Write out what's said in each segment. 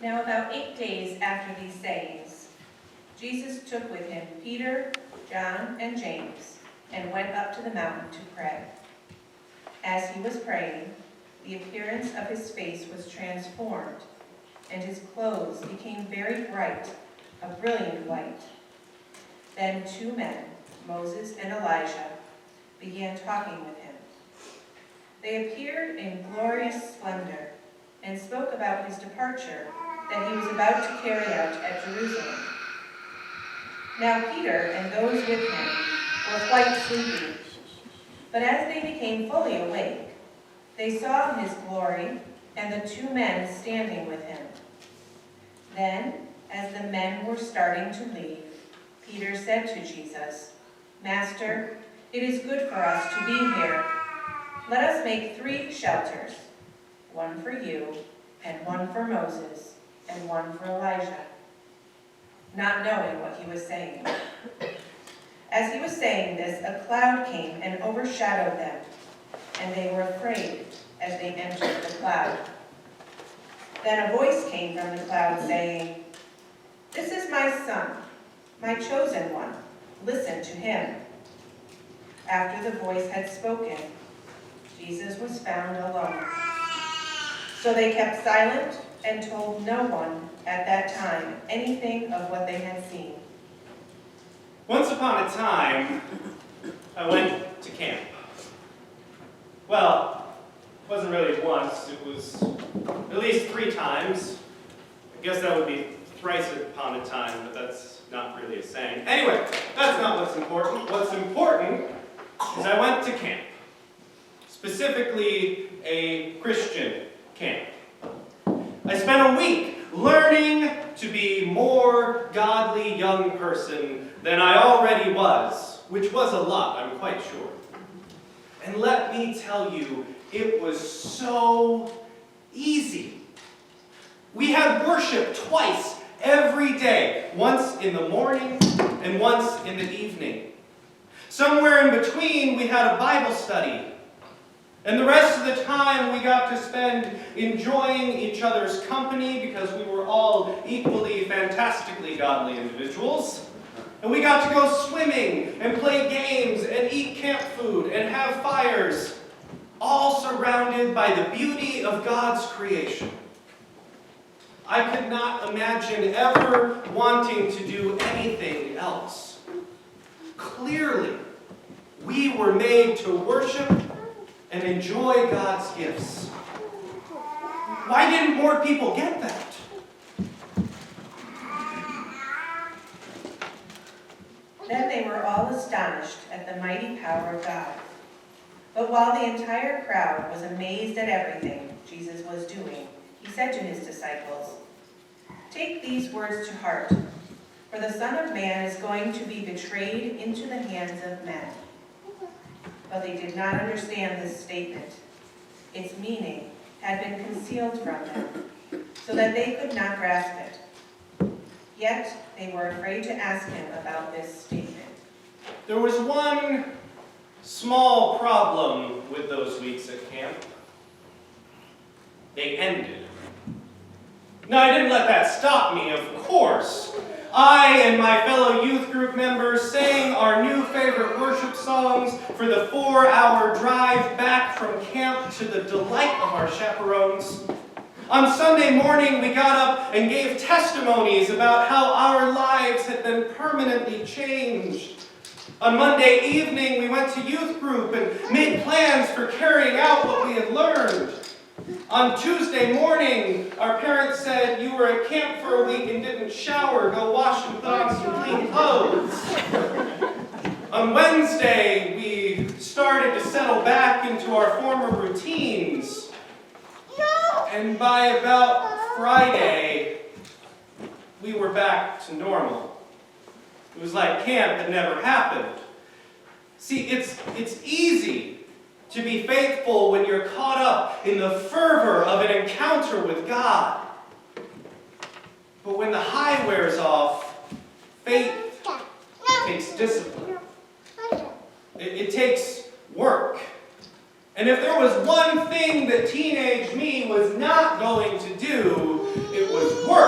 Now about 8 days after these sayings, Jesus took with him Peter, John, and James, and went up to the mountain to pray. As he was praying, the appearance of his face was transformed, and his clothes became very bright, a brilliant white. Then 2 men, Moses and Elijah, began talking with him. They appeared in glorious splendor and spoke about his departure that he was about to carry out at Jerusalem. Now Peter and those with him were quite sleepy, but as they became fully awake, they saw his glory and the 2 men standing with him. Then, as the men were starting to leave, Peter said to Jesus, "Master, it is good for us to be here. Let us make 3 shelters, one for you, and one for Moses, and one for Elijah," not knowing what he was saying. As he was saying this, a cloud came and overshadowed them, and they were afraid as they entered the cloud. Then a voice came from the cloud saying, "This is my son, my chosen one. Listen to him." After the voice had spoken, Jesus was found alone. So they kept silent and told no one at that time anything of what they had seen. Once upon a time, I went to camp. Well, it wasn't really once, it was at least 3 times. I guess that would be thrice upon a time, but that's not really a saying. Anyway, that's not what's important. What's important is I went to camp. Specifically, a Christian camp. I spent a week learning to be more godly young person than I already was, which was a lot, I'm quite sure. And let me tell you, it was so easy. We had worship twice every day, once in the morning and once in the evening. Somewhere in between, we had a Bible study. And the rest of the time we got to spend enjoying each other's company because we were all equally fantastically godly individuals. And we got to go swimming and play games and eat camp food and have fires, all surrounded by the beauty of God's creation. I could not imagine ever wanting to do anything else. Clearly, we were made to worship and enjoy God's gifts. Why didn't more people get that? Then they were all astonished at the mighty power of God. But while the entire crowd was amazed at everything Jesus was doing, he said to his disciples, "Take these words to heart, for the Son of Man is going to be betrayed into the hands of men." But they did not understand this statement. Its meaning had been concealed from them, so that they could not grasp it. Yet they were afraid to ask him about this statement. There was one small problem with those weeks at camp. They ended. Now, I didn't let that stop me, of course. I and my fellow youth group members sang our new favorite worship songs for the 4-hour drive back from camp to the delight of our chaperones. On Sunday morning, we got up and gave testimonies about how our lives had been permanently changed. On Monday evening, we went to youth group and made plans for carrying out what we had learned. On Tuesday morning, our parents said, "You were at camp for a week and didn't shower. Go wash and put on some clean clothes." On Wednesday, we started to settle back into our former routines. And by about Friday, we were back to normal. It was like camp had never happened. See, it's easy to be faithful when you're caught up in the fervor of an encounter with God. But when the high wears off, faith takes discipline. It takes work. And if there was one thing that teenage me was not going to do, it was work.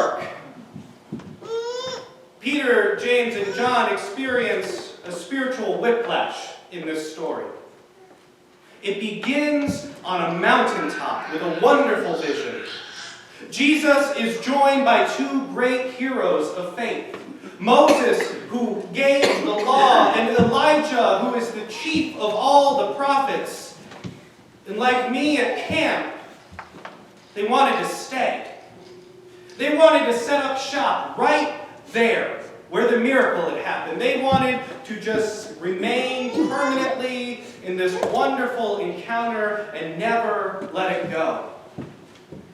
experience a spiritual whiplash in this story. It begins on a mountaintop with a wonderful vision. Jesus is joined by two great heroes of faith. Moses, who gave the law, and Elijah, who is the chief of all the prophets. And like me at camp, they wanted to stay. They wanted to set up shop right there where the miracle had happened. They wanted to just remain permanently in this wonderful encounter and never let it go.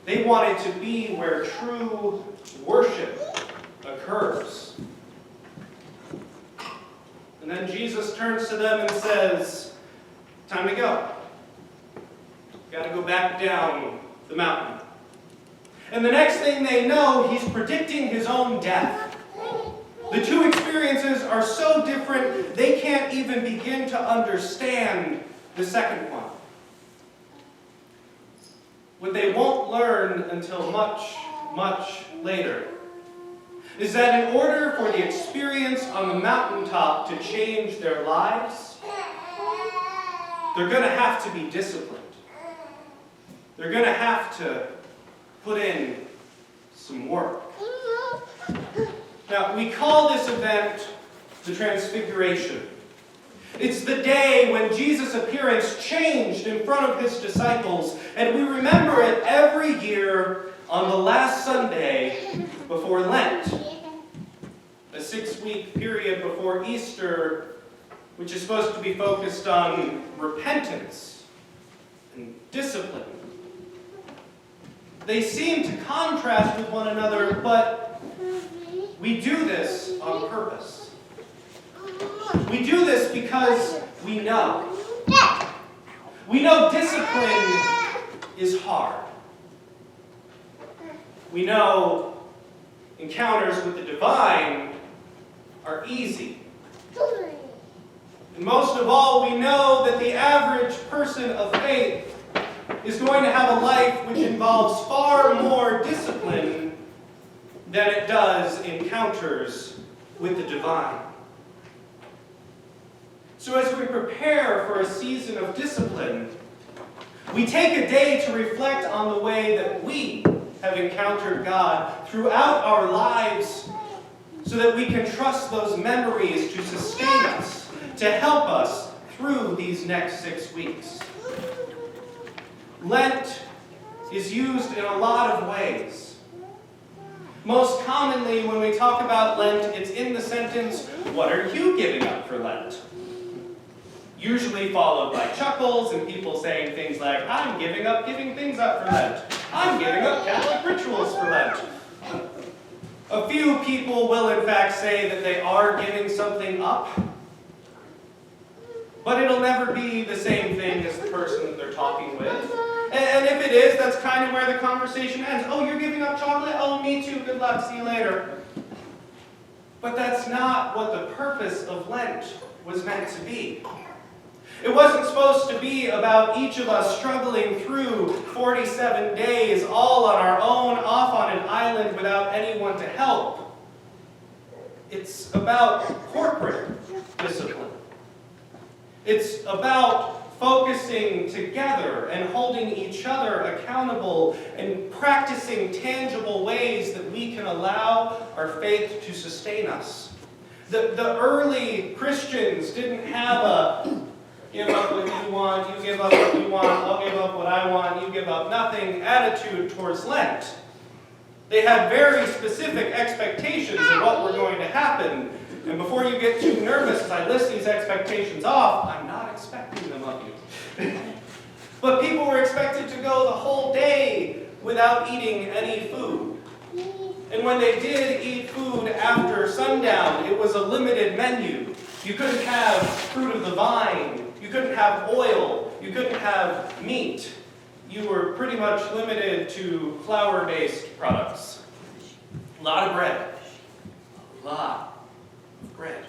They wanted to be where true worship occurs. And then Jesus turns to them and says, time to go. Got to go back down the mountain. And the next thing they know, he's predicting his own death. The two experiences are so different, they can't even begin to understand the second one. What they won't learn until much, much later is that in order for the experience on the mountaintop to change their lives, they're going to have to be disciplined. They're going to have to put in some work. Now, we call this event the Transfiguration. It's the day when Jesus' appearance changed in front of his disciples, and we remember it every year on the last Sunday before Lent, a 6-week period before Easter, which is supposed to be focused on repentance and discipline. They seem to contrast with one another, but we do this on purpose. We do this because we know. We know discipline is hard. We know encounters with the divine are easy. And most of all, we know that the average person of faith is going to have a life which involves far more discipline than it does encounters with the divine. So as we prepare for a season of discipline, we take a day to reflect on the way that we have encountered God throughout our lives so that we can trust those memories to sustain us, to help us through these next 6 weeks. Lent is used in a lot of ways. Most commonly, when we talk about Lent, it's in the sentence, "What are you giving up for Lent?" Usually followed by chuckles and people saying things like, "I'm giving up giving things up for Lent. I'm giving up Catholic rituals for Lent." A few people will in fact say that they are giving something up, but it'll never be the same thing as the person that they're talking with. And if it is, that's kind of where the conversation ends. "Oh, you're giving up chocolate? Oh, me too. Good luck. See you later." But that's not what the purpose of Lent was meant to be. It wasn't supposed to be about each of us struggling through 47 days all on our own, off on an island without anyone to help. It's about corporate discipline. It's about focusing together and holding each other accountable and practicing tangible ways that we can allow our faith to sustain us. The early Christians didn't have a give up what you want, you give up what you want, I'll give up what I want, you give up nothing attitude towards Lent. They had very specific expectations of what were going to happen. And before you get too nervous as I list these expectations off, I'm not expecting them of you. But people were expected to go the whole day without eating any food. And when they did eat food after sundown, it was a limited menu. You couldn't have fruit of the vine. You couldn't have oil. You couldn't have meat. You were pretty much limited to flour-based products. A lot of bread. A lot of bread.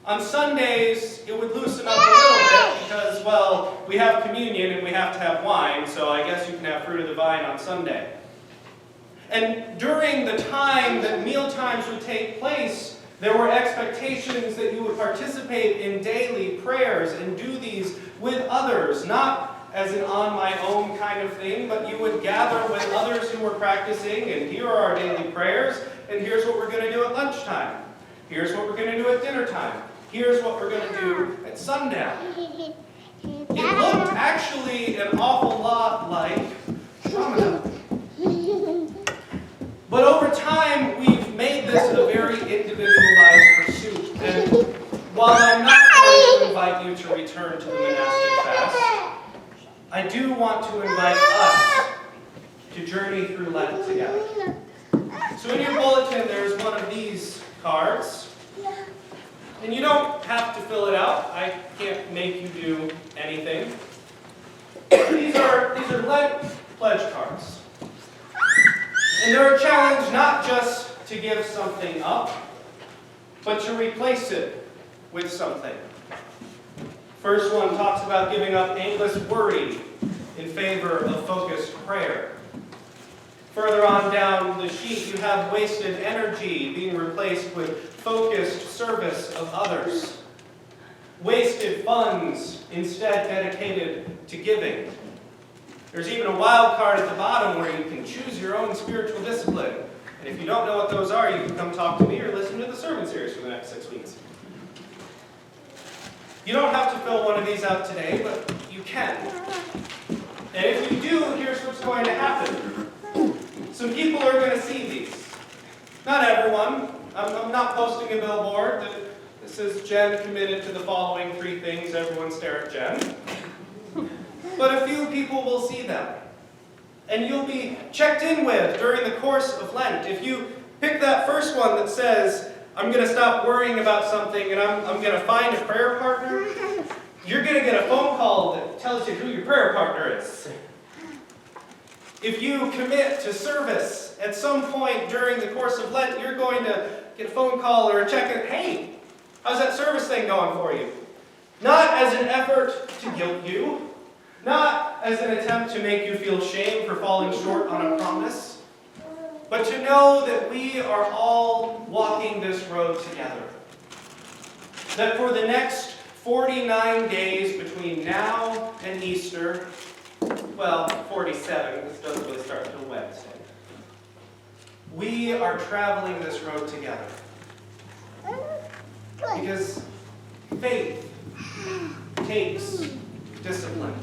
On Sundays, it would loosen up a little bit because, well, we have communion and we have to have wine, so I guess you can have fruit of the vine on Sunday. And during the time that meal times would take place, There were expectations that you would participate in daily prayers and do these with others, not as an on my own kind of thing, but you would gather with others who were practicing, and here are our daily prayers, and here's what we're going to do at lunchtime. Here's what we're going to do at dinner time. Here's what we're going to do at sundown. It looked actually an awful lot like Ramadan. But over time, we've made this a very individualized pursuit. And while I'm not going to invite you to return to the monastic fast, I do want to invite us to journey through Lent together. So in your bulletin, there's one of these cards. And you don't have to fill it out. I can't make you do anything. These are Lent pledge cards. And they're a challenge not just to give something up, but to replace it with something. First one talks about giving up aimless worry in favor of focused prayer. Further on down the sheet, you have wasted energy being replaced with focused service of others. Wasted funds instead dedicated to giving. There's even a wild card at the bottom where you can choose your own spiritual discipline. And if you don't know what those are, you can come talk to me or listen to the sermon series for the next 6 weeks. You don't have to fill one of these out today, but you can. And if you do, here's what's going to happen. Some people are going to see these. Not everyone. I'm not posting a billboard that says Jen committed to the following 3 things. Everyone stare at Jen. But a few people will see them. And you'll be checked in with during the course of Lent. If you pick that first one that says, I'm going to stop worrying about something and I'm going to find a prayer partner, you're going to get a phone call that tells you who your prayer partner is. If you commit to service at some point during the course of Lent, you're going to get a phone call or a check-in. Hey, how's that service thing going for you? Not as an effort to guilt you, not as an attempt to make you feel shame for falling short on a promise, but to know that we are all walking this road together. That for the next 49 days between now and Easter, well, 47, this doesn't really start until Wednesday, we are traveling this road together. Because faith takes discipline.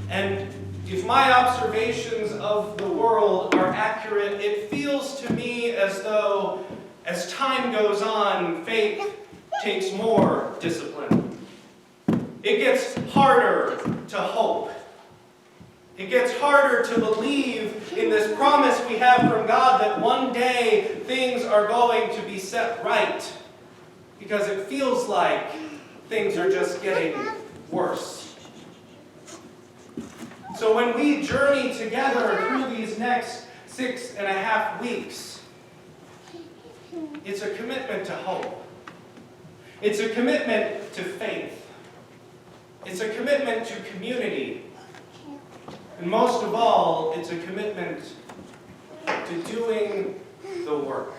And if my observations of the world are accurate, it feels to me as though, as time goes on, faith takes more discipline. It gets harder to hope. It gets harder to believe in this promise we have from God that one day things are going to be set right, because it feels like things are just getting worse. So when we journey together through these next 6.5 weeks, it's a commitment to hope. It's a commitment to faith. It's a commitment to community. And most of all, it's a commitment to doing the work.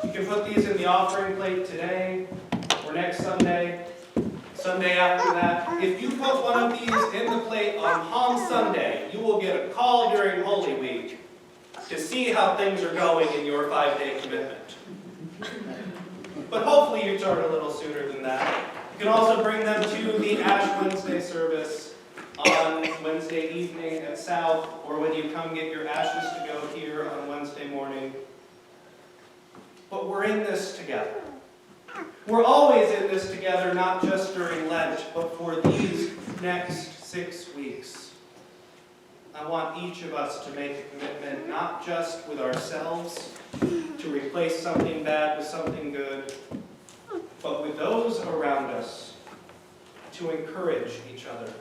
You can put these in the offering plate today or next Sunday. Sunday after that. If you put one of these in the plate on Palm Sunday, you will get a call during Holy Week to see how things are going in your 5-day commitment. But hopefully you start a little sooner than that. You can also bring them to the Ash Wednesday service on Wednesday evening at South, or when you come get your ashes to go here on Wednesday morning. But we're in this together. We're always in this together, not just during Lent, but for these next 6 weeks. I want each of us to make a commitment, not just with ourselves, to replace something bad with something good, but with those around us, to encourage each other,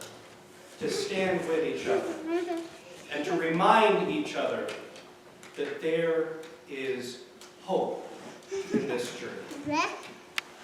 to stand with each other, and to remind each other that there is hope in this journey.